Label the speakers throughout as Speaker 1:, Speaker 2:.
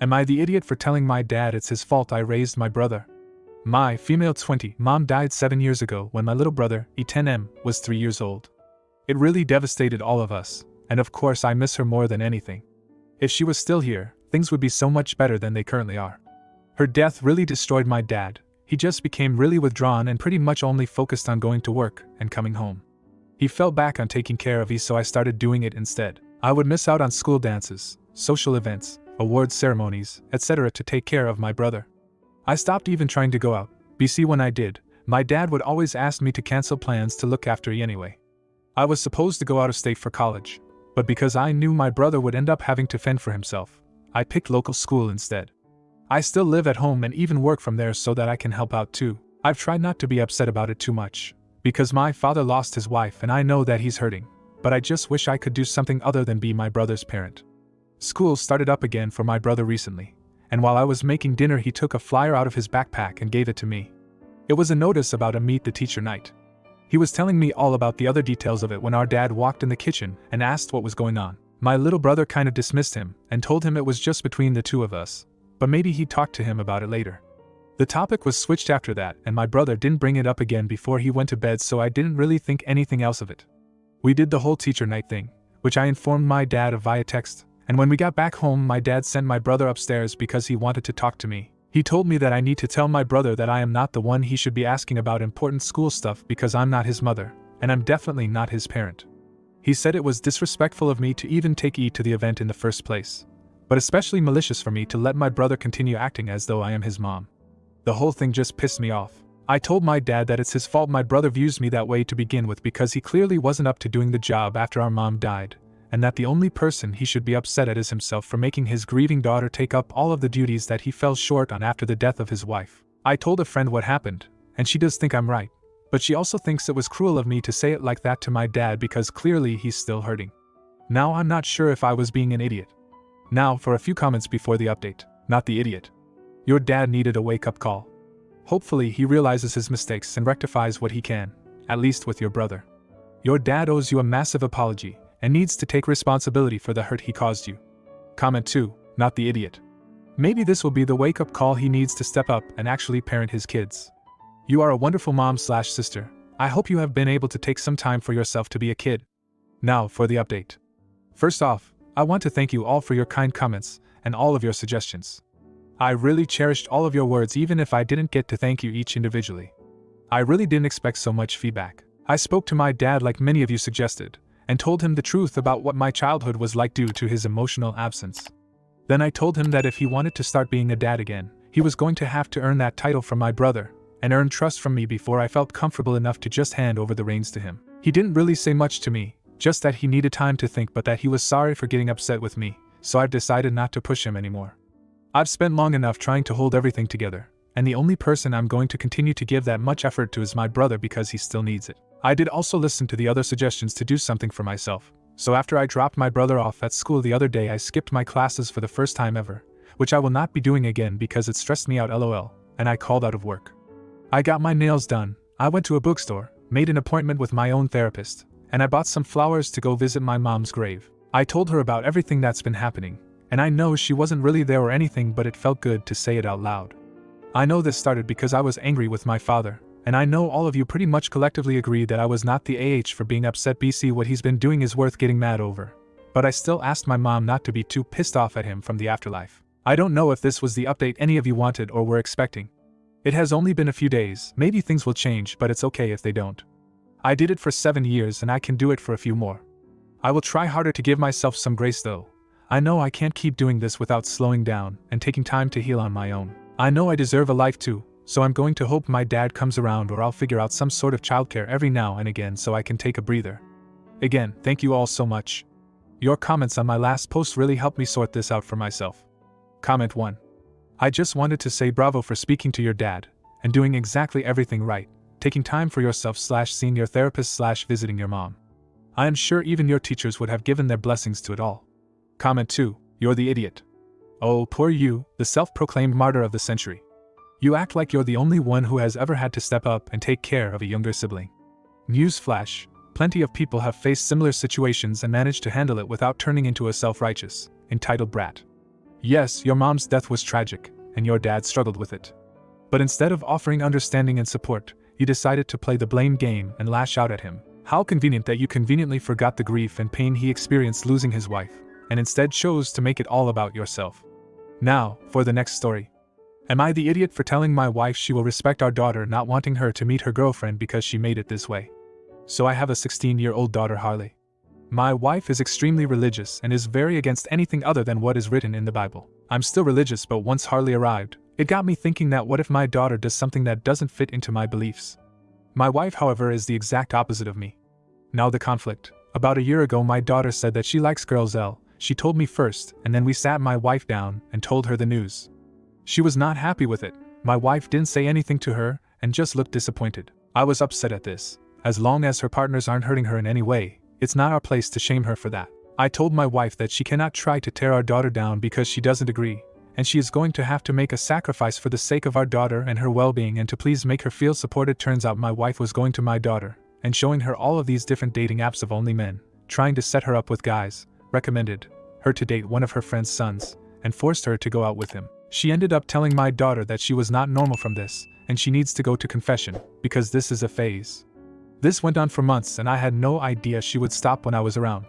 Speaker 1: Am I the idiot for telling my dad it's his fault I raised my brother? My female 20 mom died 7 years ago when my little brother, E10M, was 3 years old. It really devastated all of us, and of course I miss her more than anything. If she was still here, things would be so much better than they currently are. Her death really destroyed my dad. He just became really withdrawn and pretty much only focused on going to work and coming home. He fell back on taking care of me, so I started doing it instead. I would miss out on school dances, social events, awards ceremonies, etc. to take care of my brother. I stopped even trying to go out. BC when I did, my dad would always ask me to cancel plans to look after me anyway. I was supposed to go out of state for college, but because I knew my brother would end up having to fend for himself, I picked local school instead. I still live at home and even work from there so that I can help out too. I've tried not to be upset about it too much, because my father lost his wife and I know that he's hurting, but I just wish I could do something other than be my brother's parent. School started up again for my brother recently, and while I was making dinner he took a flyer out of his backpack and gave it to me. It was a notice about a meet the teacher night. He was telling me all about the other details of it when our dad walked in the kitchen and asked what was going on. My little brother kind of dismissed him and told him it was just between the two of us, but maybe he'd talk to him about it later. The topic was switched after that and my brother didn't bring it up again before he went to bed, so I didn't really think anything else of it. We did the whole teacher night thing, which I informed my dad of via text, and when we got back home my dad sent my brother upstairs because he wanted to talk to me. He told me that I need to tell my brother that I am not the one he should be asking about important school stuff because I'm not his mother, and I'm definitely not his parent. He said it was disrespectful of me to even take E to the event in the first place, but especially malicious for me to let my brother continue acting as though I am his mom. The whole thing just pissed me off. I told my dad that it's his fault my brother views me that way to begin with because he clearly wasn't up to doing the job after our mom died, and that the only person he should be upset at is himself for making his grieving daughter take up all of the duties that he fell short on after the death of his wife. I told a friend what happened, and she does think I'm right, but she also thinks it was cruel of me to say it like that to my dad because clearly he's still hurting. Now I'm not sure if I was being an idiot. Now for a few comments before the update. Not the idiot. Your dad needed a wake-up call. Hopefully he realizes his mistakes and rectifies what he can, at least with your brother. Your dad owes you a massive apology and needs to take responsibility for the hurt he caused you. Comment 2, not the idiot. Maybe this will be the wake-up call he needs to step up and actually parent his kids. You are a wonderful mom/sister. I hope you have been able to take some time for yourself to be a kid. Now for the update. First off, I want to thank you all for your kind comments and all of your suggestions. I really cherished all of your words even if I didn't get to thank you each individually. I really didn't expect so much feedback. I spoke to my dad like many of you suggested, and told him the truth about what my childhood was like due to his emotional absence. Then I told him that if he wanted to start being a dad again, he was going to have to earn that title from my brother, and earn trust from me before I felt comfortable enough to just hand over the reins to him. He didn't really say much to me, just that he needed time to think but that he was sorry for getting upset with me, so I've decided not to push him anymore. I've spent long enough trying to hold everything together, and the only person I'm going to continue to give that much effort to is my brother because he still needs it. I did also listen to the other suggestions to do something for myself, so after I dropped my brother off at school the other day I skipped my classes for the first time ever, which I will not be doing again because it stressed me out lol, and I called out of work. I got my nails done, I went to a bookstore, made an appointment with my own therapist, and I bought some flowers to go visit my mom's grave. I told her about everything that's been happening, and I know she wasn't really there or anything, but it felt good to say it out loud. I know this started because I was angry with my father, and I know all of you pretty much collectively agree that I was not the AH for being upset. BC, what he's been doing is worth getting mad over. But I still asked my mom not to be too pissed off at him from the afterlife. I don't know if this was the update any of you wanted or were expecting. It has only been a few days, maybe things will change, but it's okay if they don't. I did it for 7 years and I can do it for a few more. I will try harder to give myself some grace though. I know I can't keep doing this without slowing down and taking time to heal on my own. I know I deserve a life too, so I'm going to hope my dad comes around or I'll figure out some sort of childcare every now and again so I can take a breather. Again, thank you all so much. Your comments on my last post really helped me sort this out for myself. Comment 1. I just wanted to say bravo for speaking to your dad and doing exactly everything right, taking time for yourself / seeing your therapist / visiting your mom. I am sure even your teachers would have given their blessings to it all. Comment 2. You're the idiot. Oh, poor you, the self-proclaimed martyr of the century. You act like you're the only one who has ever had to step up and take care of a younger sibling. Newsflash, plenty of people have faced similar situations and managed to handle it without turning into a self-righteous, entitled brat. Yes, your mom's death was tragic, and your dad struggled with it. But instead of offering understanding and support, you decided to play the blame game and lash out at him. How convenient that you conveniently forgot the grief and pain he experienced losing his wife, and instead chose to make it all about yourself. Now, for the next story. Am I the idiot for telling my wife she will respect our daughter not wanting her to meet her girlfriend because she made it this way? So I have a 16-year-old daughter, Harley. My wife is extremely religious and is very against anything other than what is written in the Bible. I'm still religious, but once Harley arrived, it got me thinking that what if my daughter does something that doesn't fit into my beliefs? My wife, however, is the exact opposite of me. Now the conflict. About a year ago, my daughter said that she likes girls. She told me first, and then we sat my wife down and told her the news. She was not happy with it. My wife didn't say anything to her and just looked disappointed. I was upset at this. As long as her partners aren't hurting her in any way, it's not our place to shame her for that. I told my wife that she cannot try to tear our daughter down because she doesn't agree, and she is going to have to make a sacrifice for the sake of our daughter and her well-being and to please make her feel supported. Turns out my wife was going to my daughter and showing her all of these different dating apps of only men, trying to set her up with guys, recommended her to date one of her friend's sons, and forced her to go out with him. She ended up telling my daughter that she was not normal from this, and she needs to go to confession, because this is a phase. This went on for months and I had no idea she would stop when I was around.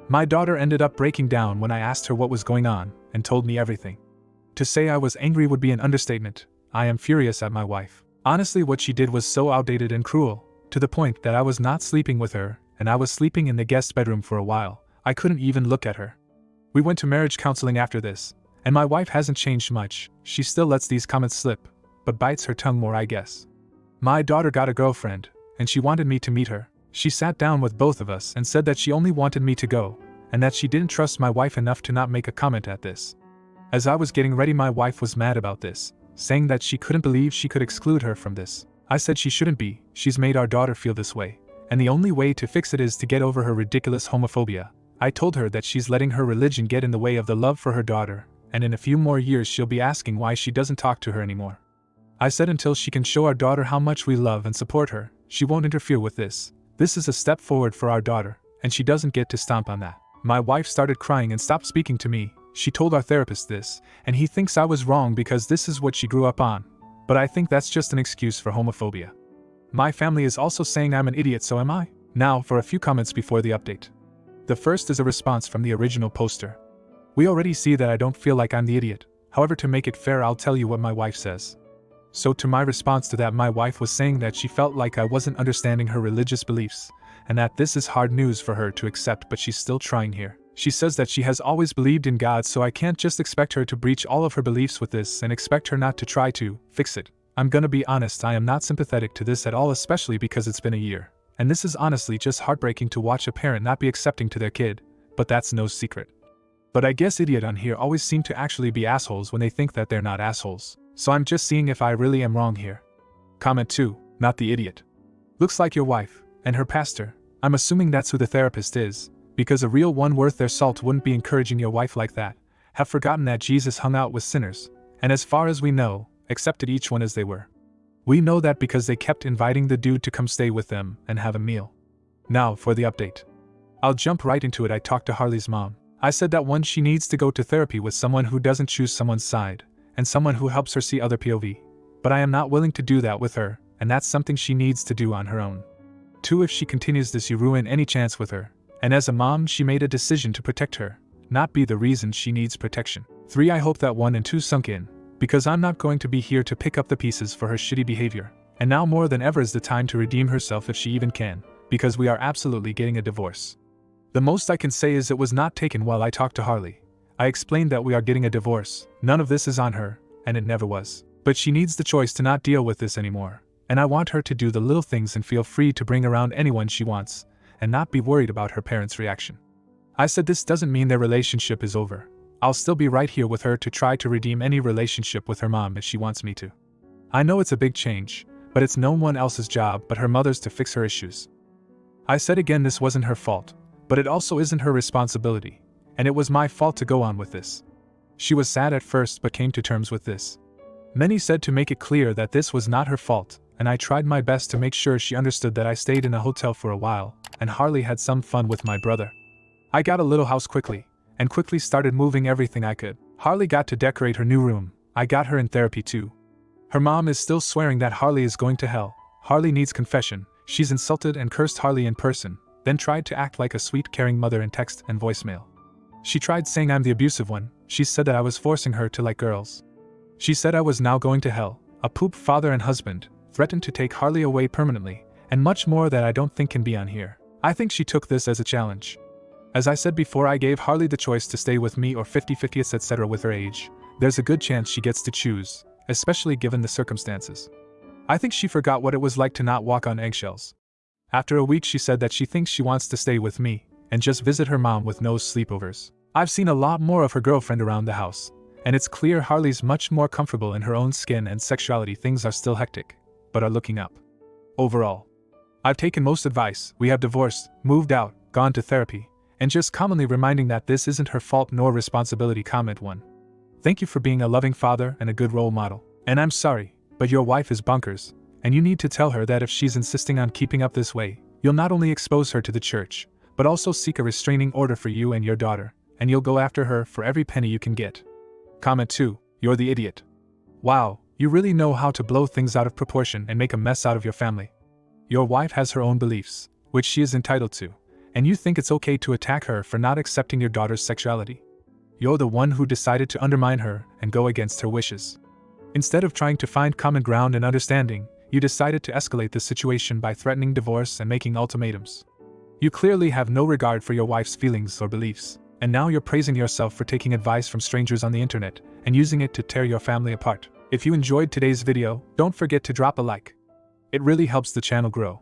Speaker 1: My daughter ended up breaking down when I asked her what was going on, and told me everything. To say I was angry would be an understatement. I am furious at my wife. Honestly, what she did was so outdated and cruel, to the point that I was not sleeping with her, and I was sleeping in the guest bedroom for a while. I couldn't even look at her. We went to marriage counseling after this, and my wife hasn't changed much. She still lets these comments slip, but bites her tongue more, I guess. My daughter got a girlfriend, and she wanted me to meet her. She sat down with both of us and said that she only wanted me to go, and that she didn't trust my wife enough to not make a comment at this. As I was getting ready, my wife was mad about this, saying that she couldn't believe she could exclude her from this. I said she shouldn't be. She's made our daughter feel this way, and the only way to fix it is to get over her ridiculous homophobia. I told her that she's letting her religion get in the way of the love for her daughter, and in a few more years she'll be asking why she doesn't talk to her anymore. I said until she can show our daughter how much we love and support her, she won't interfere with this. This is a step forward for our daughter, and she doesn't get to stomp on that. My wife started crying and stopped speaking to me. She told our therapist this, and he thinks I was wrong because this is what she grew up on. But I think that's just an excuse for homophobia. My family is also saying I'm an idiot, so am I? Now for a few comments before the update. The first is a response from the original poster. We already see that I don't feel like I'm the idiot. However, to make it fair, I'll tell you what my wife says. So to my response to that, my wife was saying that she felt like I wasn't understanding her religious beliefs, and that this is hard news for her to accept, but she's still trying here. She says that she has always believed in God, so I can't just expect her to breach all of her beliefs with this and expect her not to try to fix it. I'm gonna be honest, I am not sympathetic to this at all, especially because it's been a year. And this is honestly just heartbreaking to watch a parent not be accepting to their kid, but that's no secret. But I guess idiot on here always seem to actually be assholes when they think that they're not assholes. So I'm just seeing if I really am wrong here. Comment 2, not the idiot. Looks like your wife, and her pastor. I'm assuming that's who the therapist is, because a real one worth their salt wouldn't be encouraging your wife like that. Have forgotten that Jesus hung out with sinners, and as far as we know, accepted each one as they were. We know that because they kept inviting the dude to come stay with them and have a meal. Now for the update. I'll jump right into it. I talked to Harley's mom. I said that one, she needs to go to therapy with someone who doesn't choose someone's side, and someone who helps her see other POV. But I am not willing to do that with her, and that's something she needs to do on her own. 2, if she continues this, you ruin any chance with her. And as a mom, she made a decision to protect her, not be the reason she needs protection. 3, I hope that 1 and 2 sunk in, because I'm not going to be here to pick up the pieces for her shitty behavior. And now more than ever is the time to redeem herself if she even can, because we are absolutely getting a divorce. The most I can say is it was not taken while I talked to Harley. I explained that we are getting a divorce. None of this is on her, and it never was. But she needs the choice to not deal with this anymore. And I want her to do the little things and feel free to bring around anyone she wants, and not be worried about her parents' reaction. I said this doesn't mean their relationship is over. I'll still be right here with her to try to redeem any relationship with her mom if she wants me to. I know it's a big change, but it's no one else's job but her mother's to fix her issues. I said again, this wasn't her fault, but it also isn't her responsibility. And it was my fault to go on with this. She was sad at first but came to terms with this. Many said to make it clear that this was not her fault, and I tried my best to make sure she understood that I stayed in a hotel for a while, and Harley had some fun with my brother. I got a little house quickly, and quickly started moving everything I could. Harley got to decorate her new room. I got her in therapy too. Her mom is still swearing that Harley is going to hell. Harley needs confession. She's insulted and cursed Harley in person, then tried to act like a sweet, caring mother in text and voicemail. She tried saying I'm the abusive one. She said that I was forcing her to like girls. She said I was now going to hell, a poop father and husband, threatened to take Harley away permanently, and much more that I don't think can be on here. I think she took this as a challenge. As I said before, I gave Harley the choice to stay with me or 50-50 etc. with her age. There's a good chance she gets to choose, especially given the circumstances. I think she forgot what it was like to not walk on eggshells. After a week she said that she thinks she wants to stay with me, and just visit her mom with no sleepovers. I've seen a lot more of her girlfriend around the house, and it's clear Harley's much more comfortable in her own skin and sexuality. Things are still hectic, but are looking up. Overall, I've taken most advice. We have divorced, moved out, gone to therapy, and just commonly reminding that this isn't her fault nor responsibility. Comment 1. Thank you for being a loving father and a good role model. And I'm sorry, but your wife is bonkers, and you need to tell her that if she's insisting on keeping up this way, you'll not only expose her to the church, but also seek a restraining order for you and your daughter, and you'll go after her for every penny you can get. Comment 2. You're the idiot. Wow, you really know how to blow things out of proportion and make a mess out of your family. Your wife has her own beliefs, which she is entitled to, and you think it's okay to attack her for not accepting your daughter's sexuality. You're the one who decided to undermine her and go against her wishes. Instead of trying to find common ground and understanding, you decided to escalate the situation by threatening divorce and making ultimatums. You clearly have no regard for your wife's feelings or beliefs, and now you're praising yourself for taking advice from strangers on the internet and using it to tear your family apart. If you enjoyed today's video, don't forget to drop a like. It really helps the channel grow.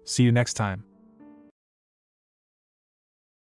Speaker 1: See you next time.